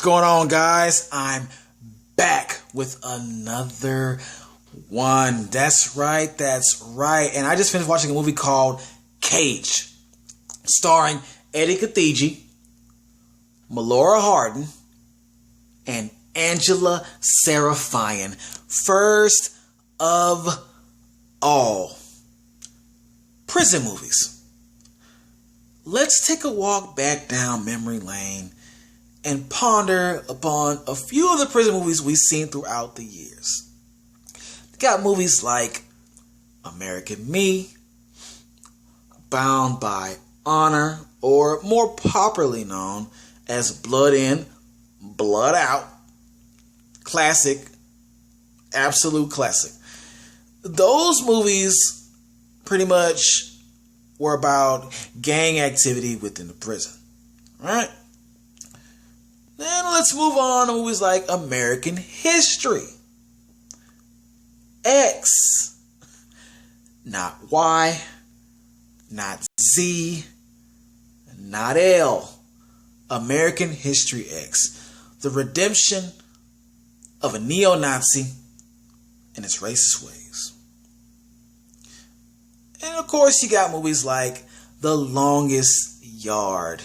going on, guys? I'm back with another one. That's right. And I just finished watching a movie called Cage, starring Eddie Khadiji, Melora Hardin, and Angela Serafian. First of all, prison movies. Let's take a walk back down memory lane and ponder upon a few of the prison movies we've seen throughout the years. We got movies like American Me, Bound by Honor, or more popularly known as Blood In, Blood Out. Classic, absolute classic. Those movies pretty much were about gang activity within the prison. Alright? Then let's move on to movies like American History. X. Not Y. Not Z. Not L. American History X. The redemption of a neo-Nazi and its racist ways. And of course, you got movies like The Longest Yard,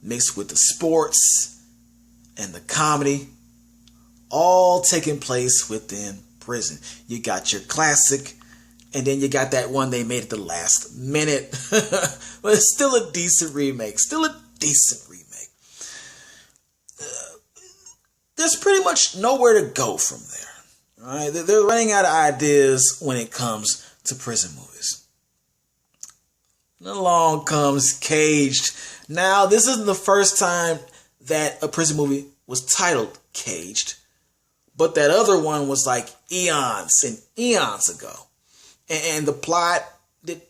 mixed with the sports and the comedy, all taking place within prison. You got your classic, and then you got that one they made at the last minute. But it's still a decent remake. There's pretty much nowhere to go from there. All right? They're running out of ideas when it comes to prison movies. And along comes Caged. Now, this isn't the first time that a prison movie was titled Caged, but that other one was like eons and eons ago. And the plot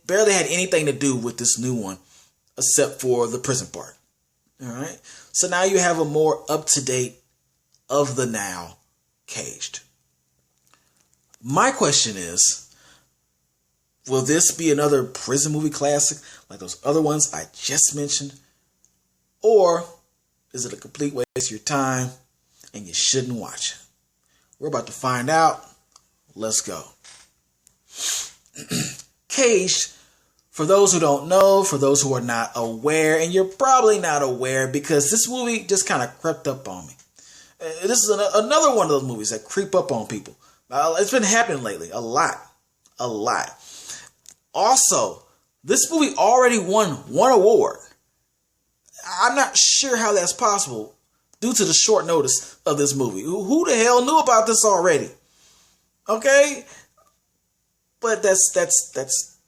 barely had anything to do with this new one, except for the prison part. All right? So now you have a more up-to-date, of the now Caged. My question is, will this be another prison movie classic like those other ones I just mentioned? Or is it a complete waste of your time and you shouldn't watch it? We're about to find out. Let's go. Caged, for those who don't know, for those who are not aware, and you're probably not aware because this movie just kind of crept up on me. This is another one of those movies that creep up on people. It's been happening lately. A lot. Also, this movie already won one award. I'm not sure how that's possible due to the short notice of this movie. Who the hell knew about this already? Okay? But that's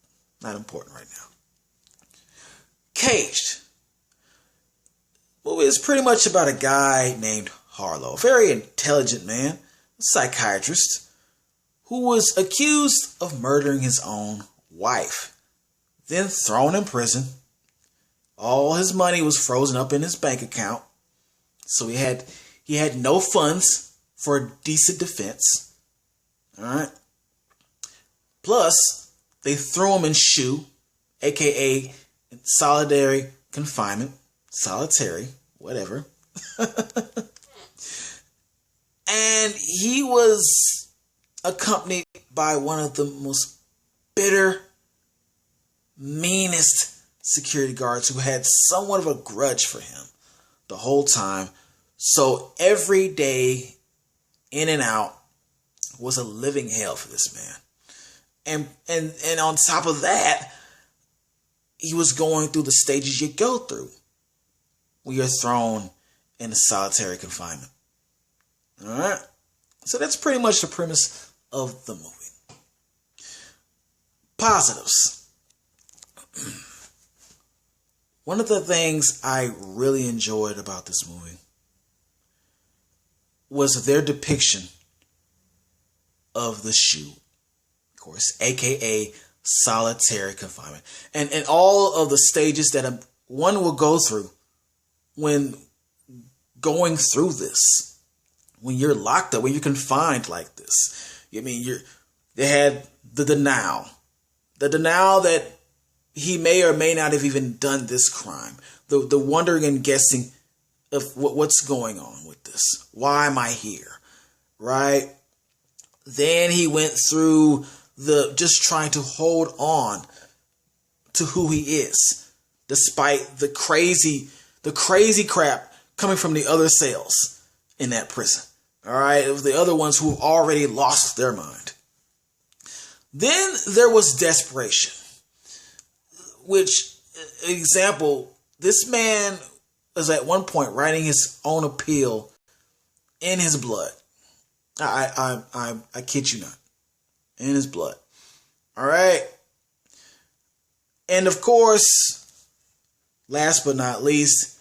not important right now. Caged. Movie is pretty much about a guy named Harlow, a very intelligent man, a psychiatrist, who was accused of murdering his own wife, then thrown in prison. All his money was frozen up in his bank account, so he had no funds for a decent defense. All right. Plus, they threw him in SHU, aka solitary confinement, solitary, whatever. And he was accompanied by one of the most bitter, meanest security guards who had somewhat of a grudge for him the whole time. So every day in and out was a living hell for this man. And on top of that, he was going through the stages you go through when you're thrown into solitary confinement. All right. So that's pretty much the premise of the movie. Positives. One of the things I really enjoyed about this movie was their depiction of the SHU, of course, aka solitary confinement, and all of the stages that one will go through when going through this. When you're locked up, when you're confined like this. I mean, they had the denial that he may or may not have even done this crime. The wondering and guessing of what's going on with this. Why am I here? Right? Then he went through just trying to hold on to who he is, despite the crazy crap coming from the other cells in that prison. All right, it was the other ones who already lost their mind. Then there was desperation, which, example, this man was at one point writing his own appeal in his blood. I kid you not, in his blood. All right, and of course, last but not least,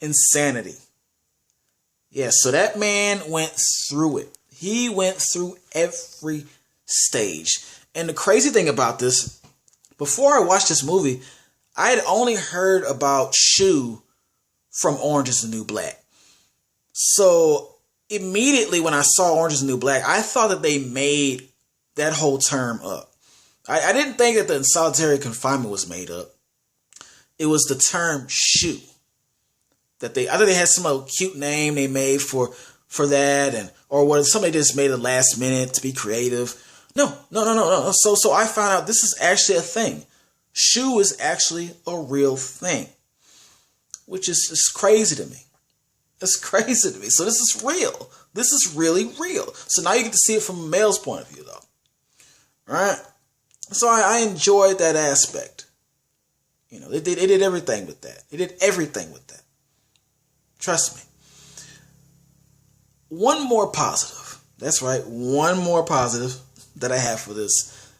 insanity. Yeah, so that man went through it. He went through every stage. And the crazy thing about this, before I watched this movie, I had only heard about Shu from Orange is the New Black. So immediately when I saw Orange is the New Black, I thought that they made that whole term up. I didn't think that the solitary confinement was made up. It was the term Shu. I think they had some cute name they made for that, or what somebody just made it last minute to be creative. No. So I found out this is actually a thing. Shu is actually a real thing, which is crazy to me. It's crazy to me. So this is real. This is really real. So now you get to see it from a male's point of view, though. All right. So I enjoyed that aspect. You know, they did everything with that. They did everything with that. Trust me. One more positive. That's right. One more positive that I have for this.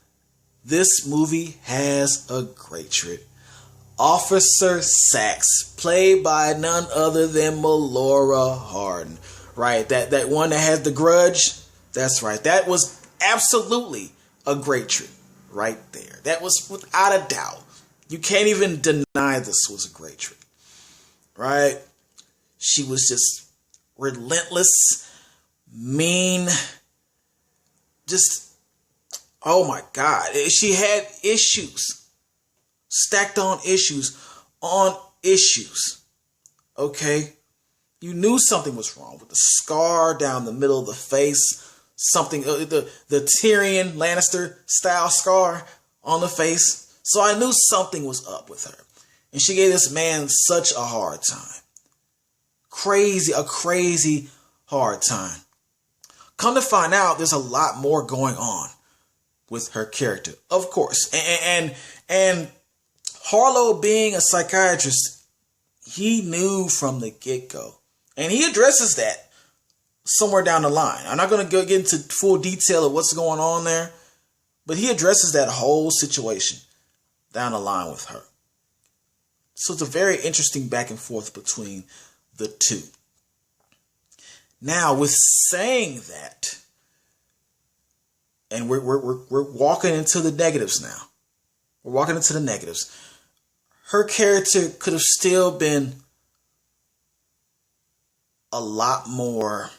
This movie has a great trick. Officer Sachs, played by none other than Melora Hardin. Right. That one that has the grudge. That's right. That was absolutely a great trick right there. That was without a doubt. You can't even deny this was a great trick. Right. She was just relentless, mean, just, oh my God. She had issues, stacked on issues, okay? You knew something was wrong with the scar down the middle of the face, something, the Tyrion Lannister style scar on the face. So I knew something was up with her. And she gave this man such a hard time. A crazy hard time. Come to find out, there's a lot more going on with her character, of course. And Harlow, being a psychiatrist, he knew from the get-go. And he addresses that somewhere down the line. I'm not going to get into full detail of what's going on there, but he addresses that whole situation down the line with her. So it's a very interesting back and forth between the two. Now, with saying that, and we're walking into the negatives now. We're walking into the negatives. Her character could have still been a lot more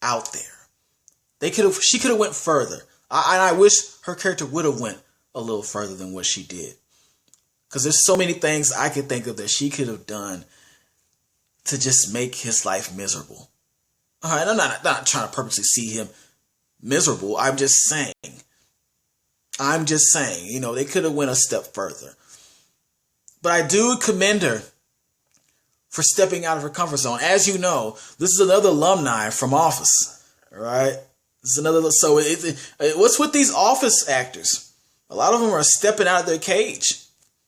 out there. She could have went further. I wish her character would have went a little further than what she did. Because there's so many things I could think of that she could have done to just make his life miserable. All right, I'm not trying to purposely see him miserable. I'm just saying, you know, they could have went a step further. But I do commend her for stepping out of her comfort zone. As you know, this is another alumni from Office. All right, this is another. So what's with these Office actors? A lot of them are stepping out of their cage,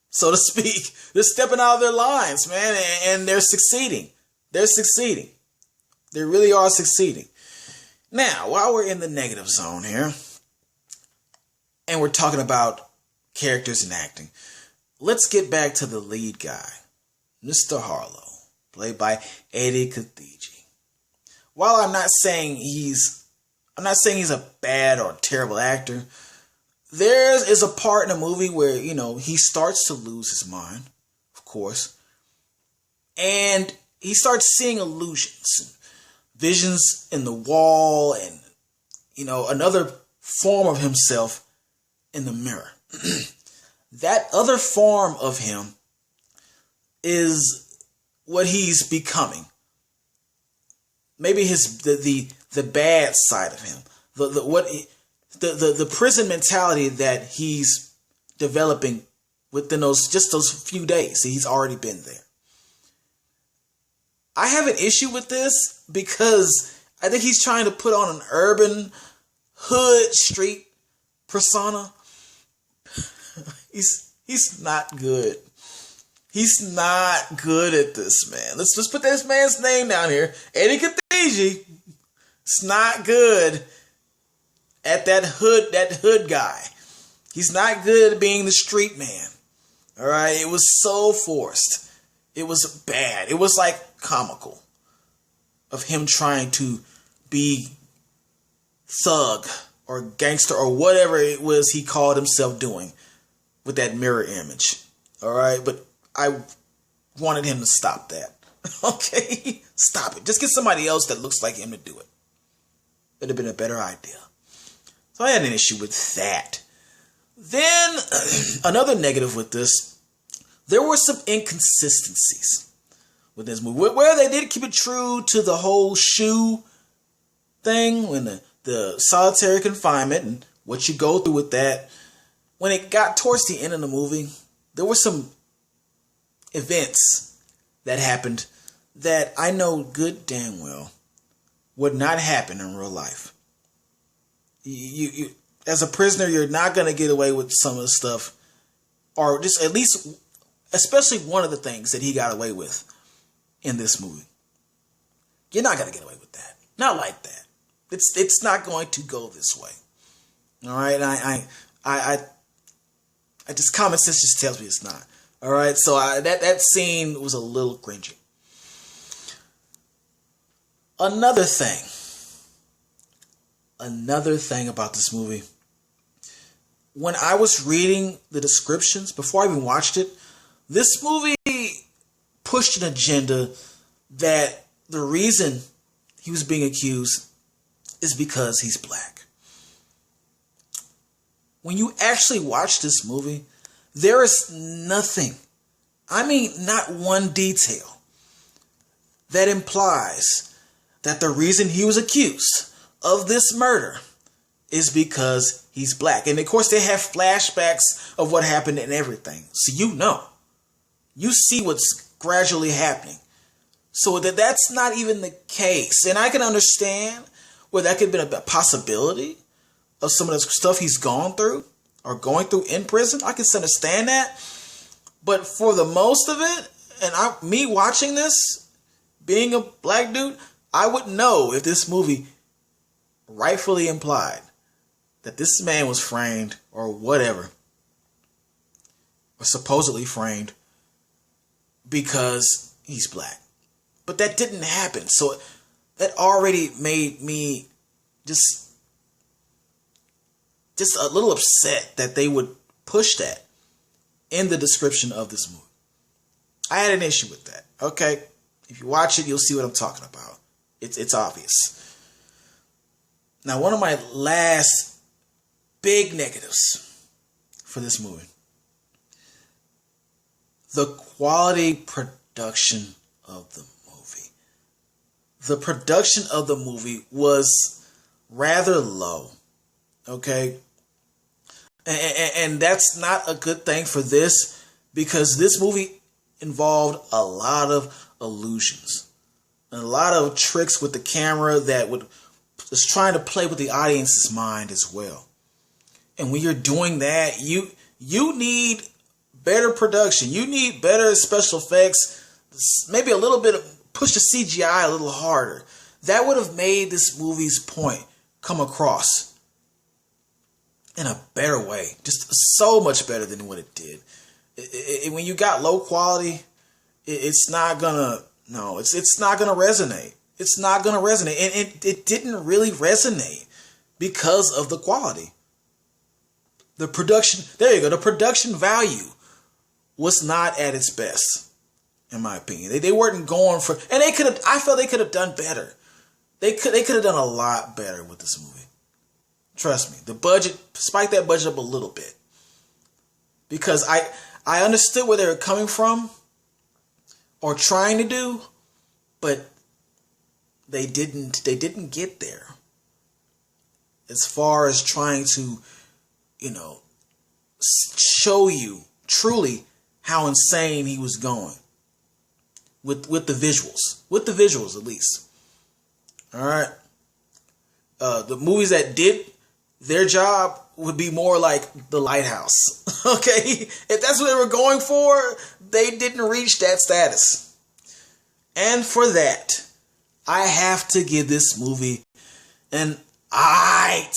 so to speak. They're stepping out of their lines, man, and they're succeeding. They're succeeding. They really are succeeding. Now, while we're in the negative zone here, and we're talking about characters and acting, let's get back to the lead guy, Mr. Harlow, played by Eddie Khadiji. While I'm not saying he's a bad or terrible actor, there is a part in the movie where, you know, he starts to lose his mind, of course, and he starts seeing illusions, visions in the wall, and, you know, another form of himself in the mirror. That other form of him is what he's becoming. Maybe the bad side of him. The prison mentality that he's developing within those few days. He's already been there. I have an issue with this because I think he's trying to put on an urban hood street persona. He's not good. He's not good at this, man. Let's just put this man's name down here. Eddie Katiji. It's not good at that hood guy. He's not good at being the street man. All right. It was so forced. It was bad. It was like comical of him trying to be thug or gangster or whatever it was he called himself doing with that mirror image. All right. But I wanted him to stop that. Okay. Stop it. Just get somebody else that looks like him to do it. It'd have been a better idea. So I had an issue with that. Then another negative with this, there were some inconsistencies with this movie where they did keep it true to the whole shoe thing when the solitary confinement and what you go through with that. When it got towards the end of the movie, there were some events that happened that I know good damn well would not happen in real life. You as a prisoner, you're not going to get away with some of the stuff, or just at least, especially one of the things that he got away with in this movie. You're not going to get away with that. Not like that. It's not going to go this way. All right, I just common sense just tells me it's not. All right, so that scene was a little cringy. Another thing about this movie, when I was reading the descriptions before I even watched it, this movie pushed an agenda that the reason he was being accused is because he's black. When you actually watch this movie, there is nothing, I mean not one detail, that implies that the reason he was accused of this murder is because he's black. And of course they have flashbacks of what happened and everything. So you see what's gradually happening. So that's not even the case. And I can understand where that could have been a possibility of some of the stuff he's gone through or going through in prison. I can understand that. But for the most of it, and me watching this, being a black dude, I would know if this movie rightfully implied that this man was framed or whatever, or supposedly framed because he's black. But that didn't happen. So that already made me just a little upset that they would push that in the description of this movie. I had an issue with that. Okay. If you watch it, you'll see what I'm talking about. It's obvious. Now, one of my last big negatives for this movie, the quality production of the movie. The production of the movie was rather low. Okay? And that's not a good thing for this, because this movie involved a lot of illusions. A lot of tricks with the camera that was trying to play with the audience's mind as well. And when you're doing that, you need better production. You need better special effects. Maybe a little bit of push the CGI a little harder. That would have made this movie's point come across in a better way. Just so much better than what it did. When you got low quality, it's not gonna resonate. It's not gonna resonate. And it didn't really resonate because of the quality. The production, there you go, the production value was not at its best, in my opinion. They weren't going for, and I felt they could have done better. They could have done a lot better with this movie. Trust me. The budget, spike that budget up a little bit. Because I understood where they were coming from or trying to do, but they didn't get there. As far as trying to, show you truly how insane he was going with the visuals at least. All right. The movies that did their job would be more like The Lighthouse. Okay? If that's what they were going for, they didn't reach that status. And for that, I have to give this movie an aight.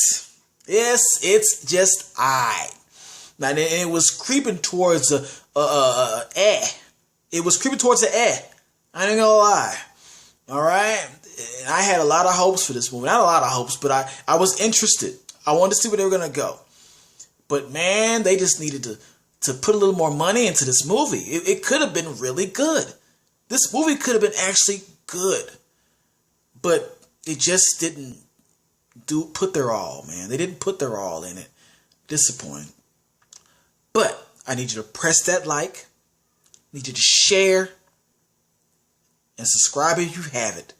Yes, it's just aight. Now, it was creeping towards eh. It was creeping towards the eh. I ain't gonna lie. All right? And I had a lot of hopes for this movie. Not a lot of hopes, but I was interested. I wanted to see where they were going to go. But, man, they just needed to put a little more money into this movie. It could have been really good. This movie could have been actually good. But they just didn't put their all, man. They didn't put their all in it. Disappointing. But I need you to press that like. I need you to share and subscribe if you have it.